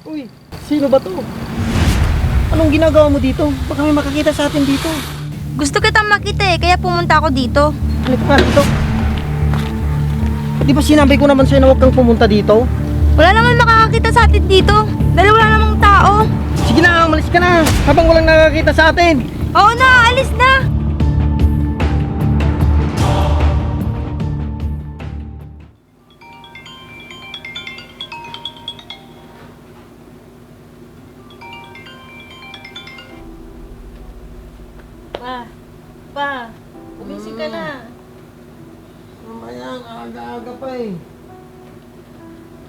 Uy, sino ba to? Anong ginagawa mo dito? Baka may makakita sa atin dito. Gusto kitang makita kaya pumunta ako dito. Halika nga dito. Di ba sinabi ko naman sa'yo na huwag kang pumunta dito? Wala naman makakakita sa atin dito. Dahil wala namang tao. Sige na, umalis ka na. Habang walang nakakita sa atin. Oo na, alis na. Pa, umising ka na. Mamaya, aga-aga pa eh.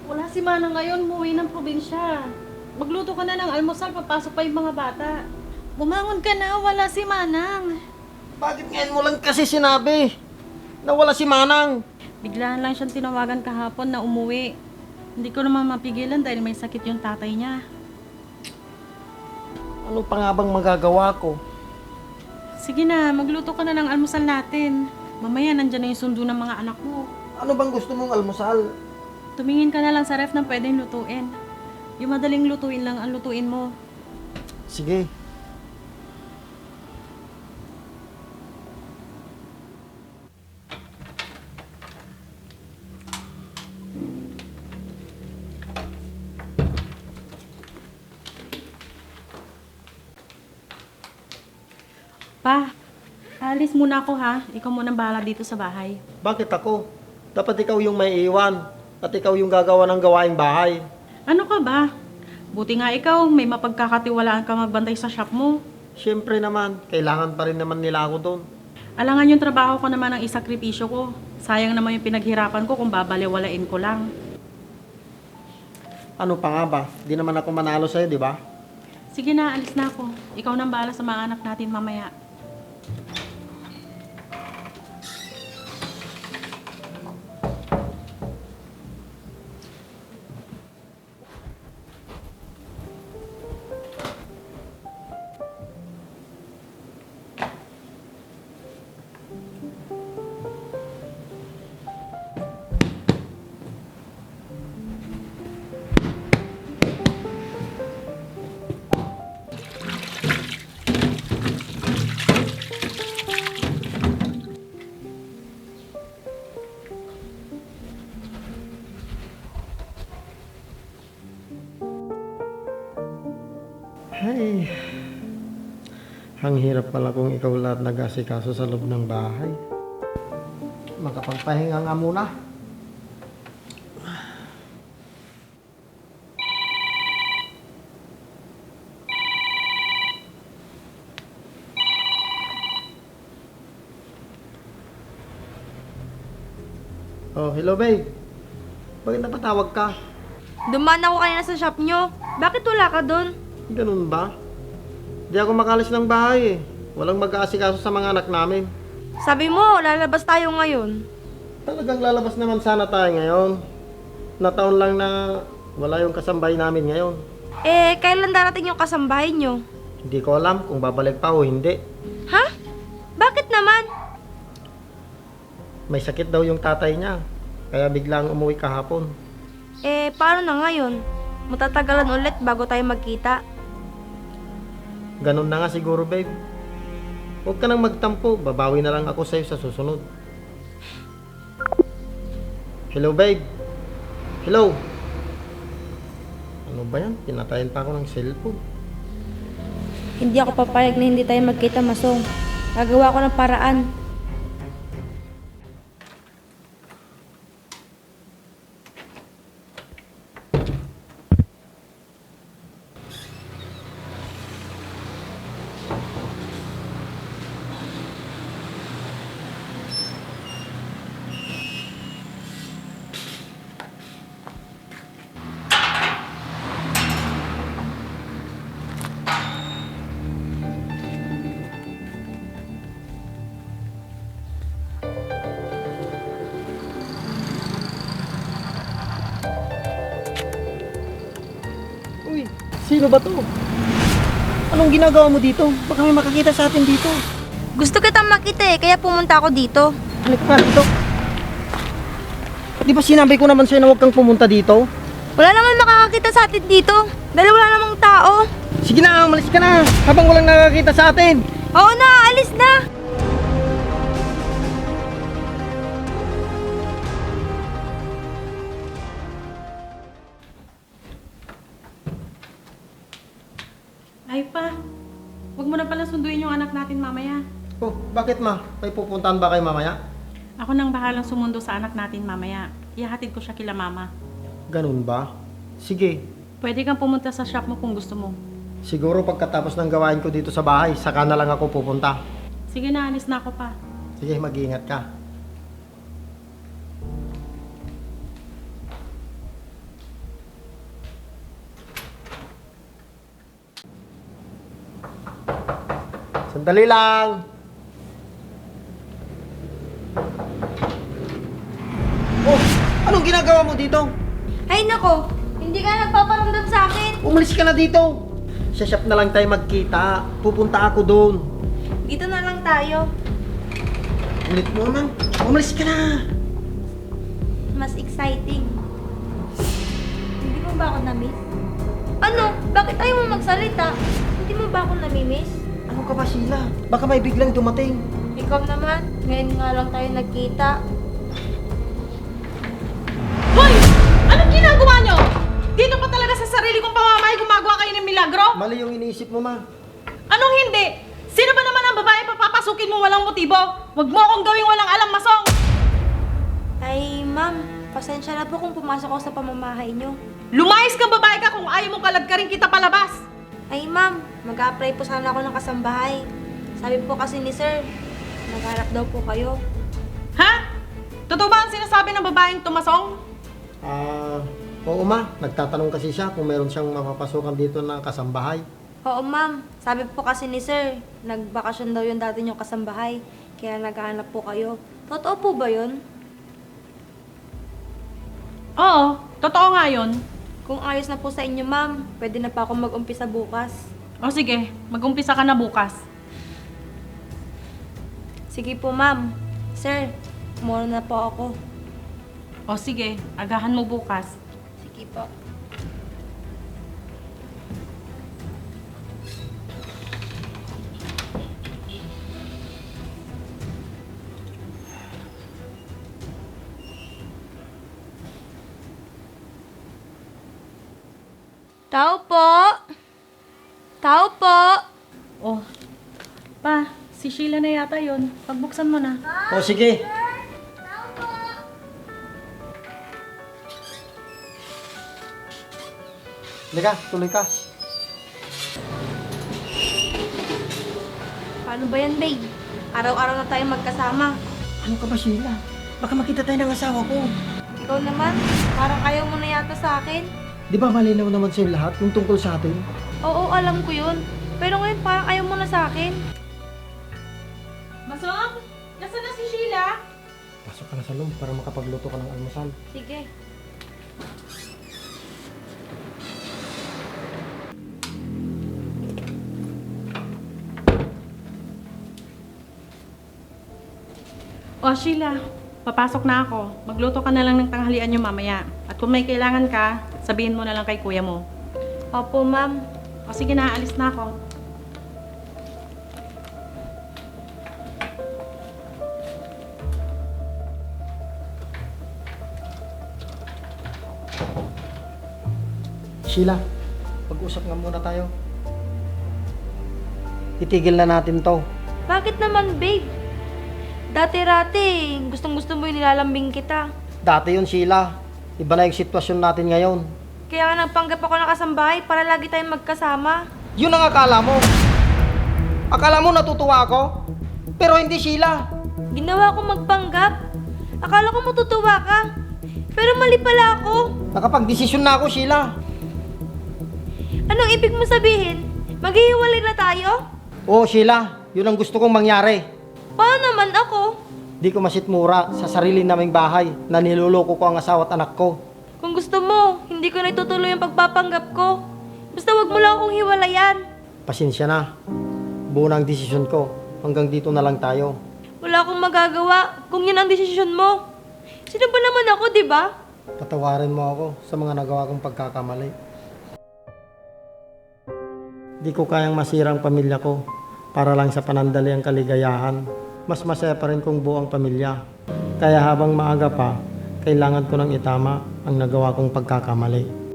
Wala si Manang ngayon, umuwi ng probinsya. Magluto ka na ng almusal, papasok pa yung mga bata. Bumangon ka na, wala si Manang. Bakit ngayon mo lang kasi sinabi na wala si Manang? Biglaan lang siyang tinawagan kahapon na umuwi. Hindi ko naman mapigilan dahil may sakit yung tatay niya. Ano pa nga bang magagawa ko? Sige na, magluto ka na ng almusal natin. Mamaya nandyan na yung sundo ng mga anak mo. Ano bang gusto mong almusal? Tumingin ka na lang sa ref ng pwedeng lutuin. Yung madaling lutuin lang ang lutuin mo. Sige. Pa, alis muna ako ha. Ikaw muna bahala dito sa bahay. Bakit ako? Dapat ikaw yung may iwan at ikaw yung gagawa ng gawaing bahay. Ano ka ba? Buti nga ikaw, may mapagkakatiwalaan ka magbantay sa shop mo. Siyempre naman, kailangan pa rin naman nila ako doon. Alangan yung trabaho ko naman ang isakripisyo ko. Sayang naman yung pinaghirapan ko kung babaliwalain ko lang. Ano pa nga ba? Di naman ako manalo sa'yo, di ba? Sige na, alis na ako. Ikaw nang bahala sa mga anak natin mamaya. Ay, ang hirap pala kung ikaw lahat nag-asikaso sa loob ng bahay. Makapagpahinga nga muna. Oh, hello babe. Bakit napatawag ka? Dumaan ako kanina sa shop nyo. Bakit wala ka doon? Ganun ba? Di ako makalis ng bahay eh. Walang mag-aasikaso sa mga anak namin. Sabi mo, lalabas tayo ngayon. Talagang lalabas naman sana tayo ngayon. Nataon lang na wala yung kasambay namin ngayon. Kailan darating yung kasambahay nyo? Hindi ko alam kung babalik pa o hindi. Ha? Bakit naman? May sakit daw yung tatay niya. Kaya biglang umuwi kahapon. Paano na ngayon? Matatagalan ulit bago tayo magkita. Ganun na nga siguro babe. Huwag ka nang magtampo. Babawi na lang ako sa'yo sa susunod. Hello babe. Hello. Ano ba yan? Pinatayin pa ako ng cellphone. Hindi ako papayag na hindi tayo magkita, Masong. Gagawa ko ng paraan. Uy, sino ba to? Anong ginagawa mo dito? Baka may makakita sa atin dito. Gusto kitang makita kaya pumunta ako dito. Halika nga dito. Di ba sinabi ko naman sa'yo na huwag kang pumunta dito? Wala naman makakakita sa atin dito. Dahil wala namang tao. Sige na, umalis ka na. Habang walang nakakita sa atin. Oo na, alis na! Ay pa, huwag mo na pala sunduin yung anak natin mamaya. Oh, bakit ma? May pupuntahan ba kayo mamaya? Ako nang bahalang sumundo sa anak natin mamaya. Ihahatid ko siya kila mama. Ganun ba? Sige. Pwede kang pumunta sa shop mo kung gusto mo. Siguro pagkatapos ng gawain ko dito sa bahay, saka na lang ako pupunta. Sige na, alis na ako pa. Sige, mag-iingat ka. Sandali lang. Oh, anong ginagawa mo dito? Ay nako, hindi ka nagpaparamdam sa akin. Umalis ka na dito. Sa shop na lang tayo magkita. Pupunta ako doon. Dito na lang tayo. Ulit mo naman. Umalis ka na. Mas exciting. Hindi mo ba ako na-miss? Ano? Bakit ayaw mo magsalita? Hindi mo ba ako nami-miss? Ano ka ba, Sheila? Baka may biglang dumating. Ikaw naman, ngayon nga lang tayo nagkita. Hoy! Anong ginagawa nyo? Dito pa talaga sa sarili kong pamamahay gumagawa kayo ng milagro? Mali yung iniisip mo, ma. Anong hindi? Sino ba naman ang babae papapasukin mo walang motibo? Huwag mo akong gawing walang alam, Masong! Ay, ma'am, pasensya na po kung pumasok ako sa pamamahay nyo. Lumayas kang babae ka kung ayaw mo kalagkarin kita palabas! Ay, ma'am, mag-a-apply po sana ako ng kasambahay. Sabi po kasi ni sir, nagharap daw po kayo. Ha? Totoo ba ang sinasabi ng babaeng tumasong? Oo, ma. Nagtatanong kasi siya kung meron siyang mapapasukan dito na kasambahay. Oo, ma'am. Sabi po kasi ni sir, nagbakasyon daw yung dati niyong kasambahay. Kaya naghahanap po kayo. Totoo po ba yun? Oo, totoo nga yun. Kung ayos na po sa inyo, ma'am, pwede na pa ako mag-umpisa bukas. O sige, mag-umpisa ka na bukas. Sige po, ma'am. Sir, muna na po ako. O sige, agahan mo bukas. Sige po. Tao po! Tao po! Oh, pa, si Sheila na yata yun. Pagbuksan mo na. O, sige. Halika, tuloy ka. Paano ba yan, babe? Araw-araw na tayo magkasama. Ano ka ba, Sheila? Baka makita tayo ng asawa ko. Ikaw naman, parang ayaw mo na yata sa akin. Di ba malinaw naman sa'yo lahat yung tungkol sa atin? Oo, alam ko yun. Pero ngayon parang ayaw mo na sa akin. Masong, nasaan na si Sheila? Pasok ka na sa loob para makapagluto ka ng almusal. Sige. O Sheila, papasok na ako. Magluto ka na lang ng tanghalian niyo mamaya. At kung may kailangan ka, sabihin mo na lang kay kuya mo. Opo, ma'am. O sige na, alis na ako. Sheila, pag-usap nga muna tayo. Itigil na natin to. Bakit naman, babe? Dati-rati, gustong-gusto mo yung nilalambing kita. Dati yun, Sheila. Iba na yung sitwasyon natin ngayon. Kaya nga nagpanggap ako ng kasambahay para lagi tayong magkasama. Yun ang akala mo. Akala mo natutuwa ako? Pero hindi, Sheila. Ginawa ko magpanggap. Akala ko matutuwa ka. Pero mali pala ako. Nakapag-desisyon na ako, Sheila. Anong ibig mo sabihin? Maghihiwalay na tayo? Oo, Sheila. Yun ang gusto kong mangyari. Paano naman ako? Di ko masitmura sa sarili naming bahay na niloloko ko ang asawa at anak ko. Kung gusto mo, hindi ko na itutuloy ang pagpapanggap ko. Basta wag mo lang akong hiwalayan. Pasensya na. Buo na ang desisyon ko. Hanggang dito na lang tayo. Wala akong magagawa kung yun ang desisyon mo. Sino ba naman ako, di ba? Patawarin mo ako sa mga nagawa kong pagkakamali. Di ko kayang masira ang pamilya ko para lang sa panandali ang kaligayahan. Mas masaya pa rin kung buo ang pamilya. Kaya habang maaga pa, kailangan ko nang itama ang nagawa kong pagkakamali.